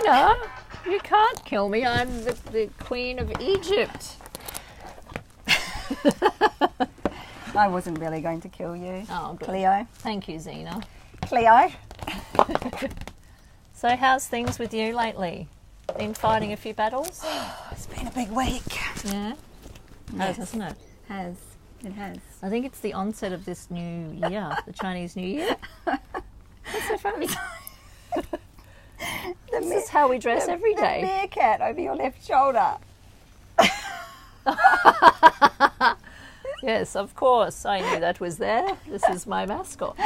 Xena, you can't kill me. I'm the Queen of Egypt. I wasn't really going to kill you. Oh, good. Cleo. Thank you, Xena. Cleo. So how's things with you lately? Been fighting a few battles? It's been a big week. Yeah. Yes. Hasn't it? It has. I think it's the onset of this new year, the Chinese New Year. That's so funny. This is how we dress every day. The meerkat over your left shoulder. Yes, of course. I knew that was there. This is my mascot.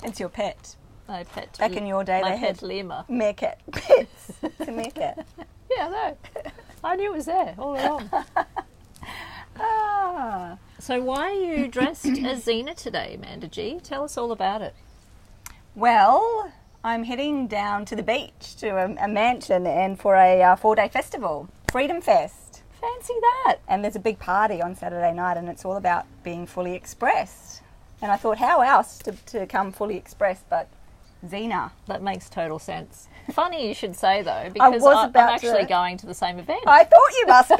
It's your pet. My pet. Back in your day, my they pet had lemur. meerkat pets. It's a meerkat. Yeah, no. I knew it was there all along. Ah. So why are you dressed as Xena today, Amanda G? Tell us all about it. Well, I'm heading down to the beach to a mansion and for a 4-day festival, FreedomFest. Fancy that. And there's a big party on Saturday night and it's all about being fully expressed. And I thought, how else to come fully expressed but Xena? That makes total sense. Funny you should say, though, because I'm actually going to the same event. I thought you must be.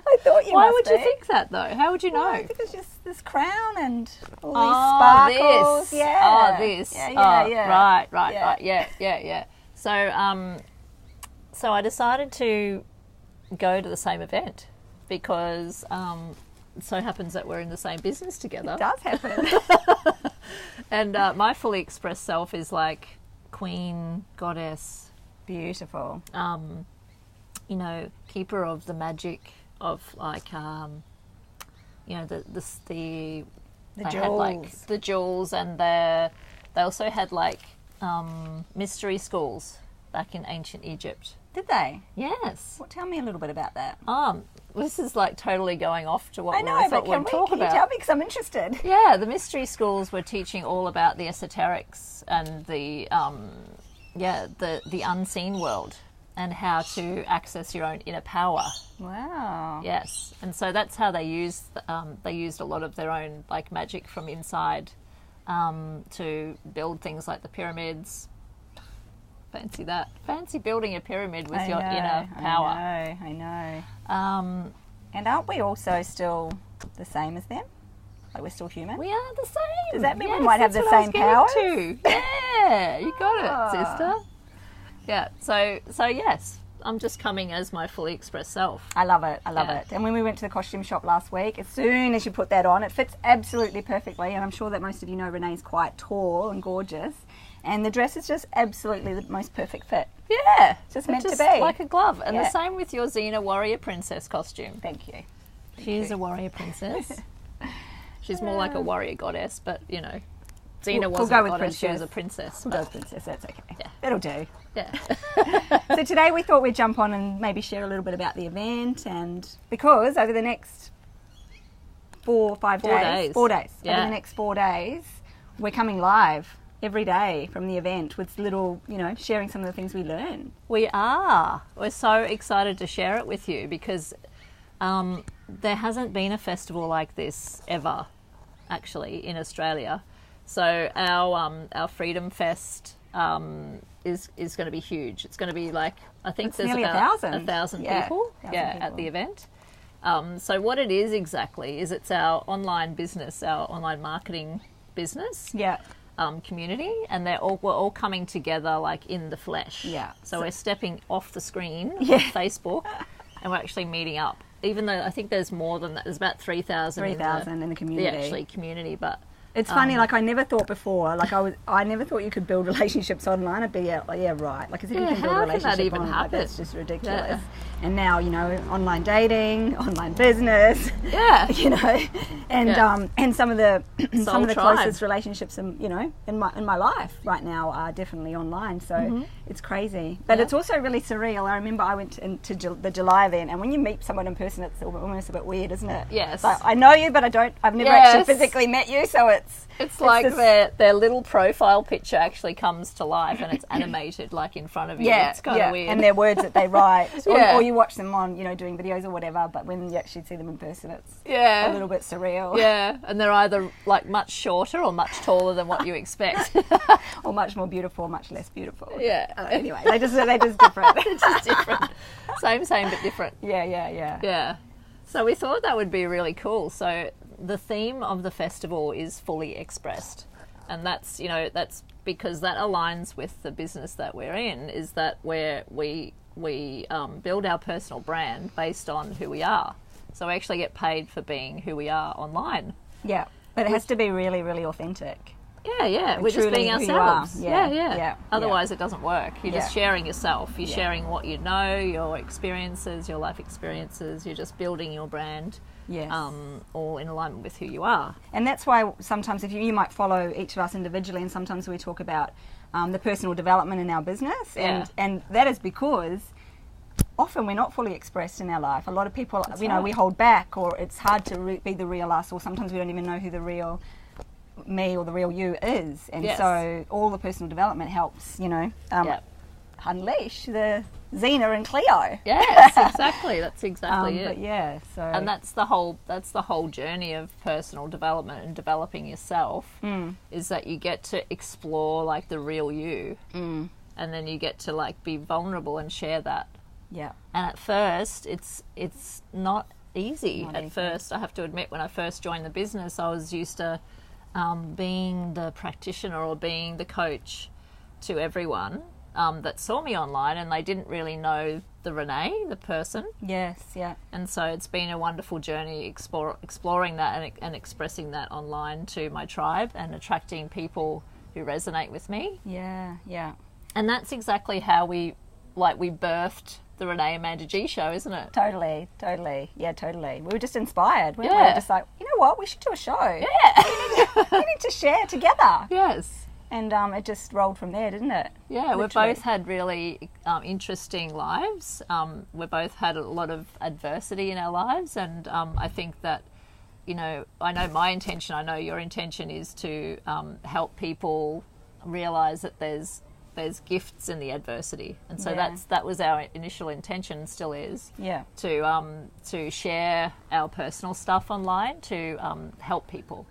I thought you Why must would be. you think that, though? How would you know? Well, because just this crown and all these sparkles. This. Yeah. Oh, this. Yeah. Right. Yeah. So I decided to go to the same event because it so happens that we're in the same business together. It does happen. And my fully expressed self is like queen, goddess. Beautiful. You know, keeper of the magic of like, you know, the jewels. Had like the jewels, and they also had like mystery schools back in ancient Egypt. Did they? Yes. Well, tell me a little bit about that. This is like totally going off to what I know, I thought but we'd talk can about. you tell me, because I'm interested. Yeah, the mystery schools were teaching all about the esoterics and the unseen world and how to access your own inner power. Wow. Yes, and so that's how they used a lot of their own like magic from inside to build things like the pyramids. Fancy that. Fancy building a pyramid with your inner power. I know. And aren't we also still the same as them? Like we're still human? We are the same. Does that mean we might have the same powers? Yeah, you got it, sister. Yeah, so yes, I'm just coming as my fully expressed self. I love it. I love it. And when we went to the costume shop last week, as soon as you put that on, it fits absolutely perfectly. And I'm sure that most of you know Renee's quite tall and gorgeous. And the dress is just absolutely the most perfect fit. Yeah. It's just meant to be. Like a glove. And the same with your Xena warrior princess costume. Thank you. She's a warrior princess. She's more like a warrior goddess, but, you know, Xena wasn't a goddess, she was a princess. We'll go with princess, that's okay. Yeah. It'll do. Yeah. So today we thought we'd jump on and maybe share a little bit about the event, and because over the next 4 or 5 days. 4 days. Yeah. Over the next 4 days, we're coming live every day from the event with little, you know, sharing some of the things we learn. We are. We're so excited to share it with you because there hasn't been a festival like this ever, actually, in Australia. So our Freedom Fest is going to be huge. It's going to be like, I think it's there's nearly about 1,000 people. 1,000 people at the event. So what it is exactly is it's our online business, our online marketing business. Yeah. Community, and we're all coming together like in the flesh. Yeah. So we're stepping off the screen of Facebook and we're actually meeting up. Even though I think there's more than that. There's about 3,000 in the community. The community, but it's funny, like I never thought before, like I never thought you could build relationships online. I'd be right. Like as if you can build a relationship that even online, happen? like, that's just ridiculous. Yeah. And now, you know, online dating, online business. Yeah. You know, and some of the closest relationships in my life right now are definitely online. So it's crazy, but it's also really surreal. I remember I went to the July event, and when you meet someone in person, it's almost a bit weird, isn't it? Yes. Like, I know you, but I've never actually physically met you, so It's like their little profile picture actually comes to life and it's animated like in front of you. It's kind of weird. And their words that they write. Or you watch them on, doing videos or whatever, but when you actually see them in person, it's a little bit surreal. Yeah, and they're either like much shorter or much taller than what you expect. Or much more beautiful or much less beautiful. Yeah. Anyway, they're just different. They're just different. Same but different. Yeah. So we thought that would be really cool. So the theme of the festival is Fully Expressed. And that's because that aligns with the business that we're in, is that we build our personal brand based on who we are. So we actually get paid for being who we are online. Yeah, but it has to be really, really authentic. Yeah. We're just being ourselves. Yeah. Otherwise, it doesn't work. You're just sharing yourself. You're sharing what you know, your experiences, your life experiences. You're just building your brand. Yes. All in alignment with who you are. And that's why sometimes you might follow each of us individually, and sometimes we talk about the personal development in our business. And that is because often we're not fully expressed in our life. A lot of people, we hold back, or it's hard to be the real us, or sometimes we don't even know who the real me or the real you is. And so all the personal development helps, unleash the Xena and Cleo. Yes, exactly. That's exactly it. But and that's the whole journey of personal development and developing yourself, is that you get to explore like the real you, and then you get to like be vulnerable and share that. Yeah. And at first, it's not easy. First, I have to admit, when I first joined the business, I was used to being the practitioner or being the coach to everyone that saw me online, and they didn't really know the Renee, the person. Yes, yeah. And so it's been a wonderful journey exploring that and expressing that online to my tribe and attracting people who resonate with me. Yeah. And that's exactly how we birthed the Renee Amanda G show, isn't it? Totally. Yeah, totally. We were just inspired. We were just like, you know what, we should do a show. Yeah. we need to share together. Yes. And it just rolled from there, didn't it? Yeah, we've both had really interesting lives. We've both had a lot of adversity in our lives, and I think that, I know my intention, I know your intention is to help people realise that there's gifts in the adversity, and so that was our initial intention, and still is. Yeah. To share our personal stuff online, to help people,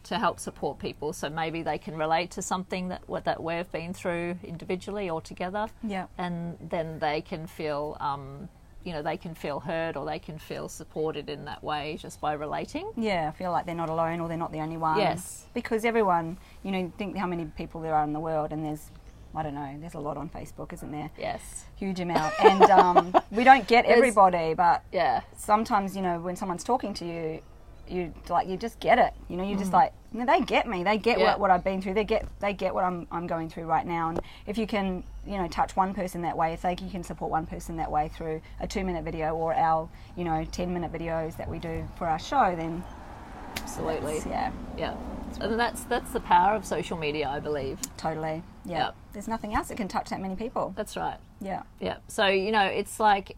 to help support people, so maybe they can relate to something that we've been through individually or together. Yeah. And then they can feel they can feel heard, or they can feel supported in that way just by relating. Yeah, feel like they're not alone, or they're not the only one. Yes. Because everyone, think how many people there are in the world, and there's a lot on Facebook, isn't there? Yes. Huge amount. And we don't get everybody, but sometimes, when someone's talking to you, you just get it. You're just like, they get me. They get what I've been through. They get what I'm going through right now. And if you can, touch one person that way, if you can support one person that way through a 2-minute video or our, 10-minute videos that we do for our show, then absolutely. Yeah. And that's the power of social media, I believe. Totally. Yeah. There's nothing else that can touch that many people. That's right. Yeah. Yeah. So, it's like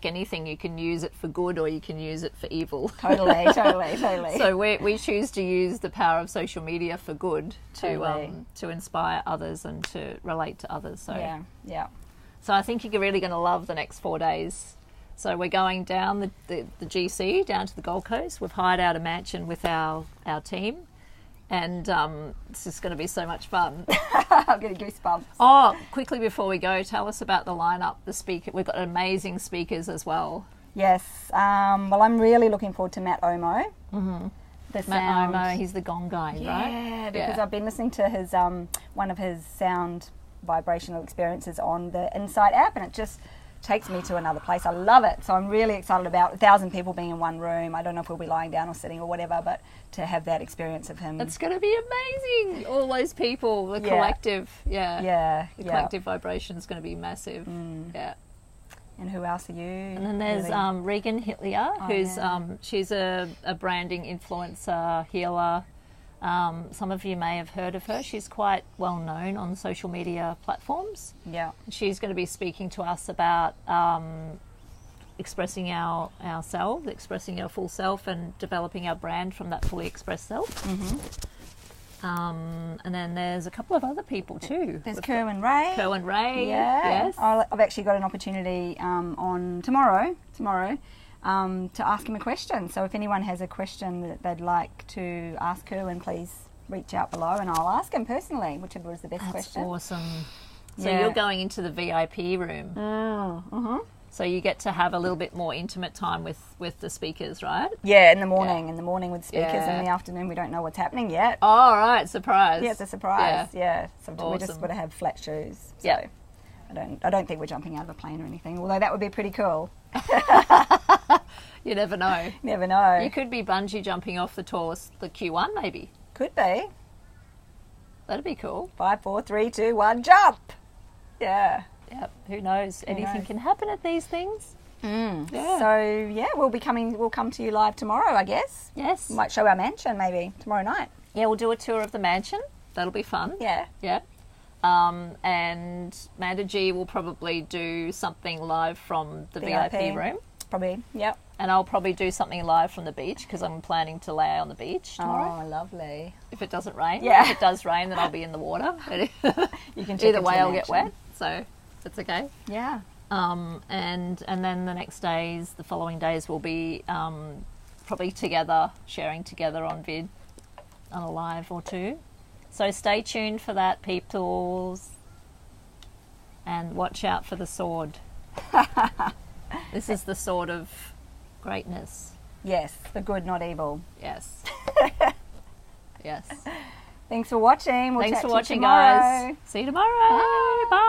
anything. You can use it for good, or you can use it for evil. Totally. So we choose to use the power of social media for good, to inspire others and to relate to others. So yeah. So I think you're really going to love the next 4 days. So we're going down the GC, down to the Gold Coast. We've hired out a mansion with our team. And it's just going to be so much fun. I'm getting goosebumps. Oh, quickly before we go, tell us about the lineup, the speaker. We've got amazing speakers as well. Yes. Well, I'm really looking forward to Matt Omo. Mm-hmm. Matt Omo, he's the gong guy, right? Yeah, because I've been listening to his one of his sound vibrational experiences on the Insight app, and it just takes me to another place. I love it. So I'm really excited about 1,000 people being in one room. I don't know if we'll be lying down or sitting or whatever, but to have that experience of him. It's going to be amazing. All those people, the collective, the collective vibration is going to be massive. Yeah. And who else are you? And then there's Regan Hitlier, who's she's a branding influencer, healer. Some of you may have heard of her. She's quite well known on social media platforms. Yeah. She's going to be speaking to us about expressing ourselves, expressing our full self, and developing our brand from that fully expressed self. Mm-hmm. And then there's a couple of other people too. There's Kerr and Ray. Kerr and Ray. Yeah. Yes. I've actually got an opportunity on tomorrow to ask him a question. So if anyone has a question that they'd like to ask Kerwin, please reach out below and I'll ask him personally, whichever is the best question. That's awesome. So you're going into the VIP room. So you get to have a little bit more intimate time with the speakers, right? Yeah, in the morning. In the morning with speakers. In the afternoon we don't know what's happening yet. Oh, right. Surprise. Yeah, it's a surprise. Yeah. So awesome. We just got to have flat shoes. So I don't think we're jumping out of a plane or anything, although that would be pretty cool. You never know. Never know. You could be bungee jumping off the Q1 maybe. Could be. That'd be cool. 5, 4, 3, 2, 1, jump! Yeah. Yep. Who knows? Anything can happen at these things. Yeah. So we'll come to you live tomorrow, I guess. Yes. We might show our mansion maybe tomorrow night. Yeah, we'll do a tour of the mansion. That'll be fun. Yeah. Yeah. And Manda G will probably do something live from the VIP room. Probably, yep. And I'll probably do something live from the beach because I'm planning to lay on the beach tomorrow. Oh, lovely. If it doesn't rain. Yeah. If it does rain, then I'll be in the water. You can either way, I'll get wet. So it's okay. Yeah. And then the following days will be probably together, sharing together on vid, on a live or two. So stay tuned for that, peoples, and watch out for the sword. This is the sword of greatness. Yes, the good, not evil. Yes. Yes. Thanks for watching. Thanks for watching, guys. See you tomorrow. Bye. Bye.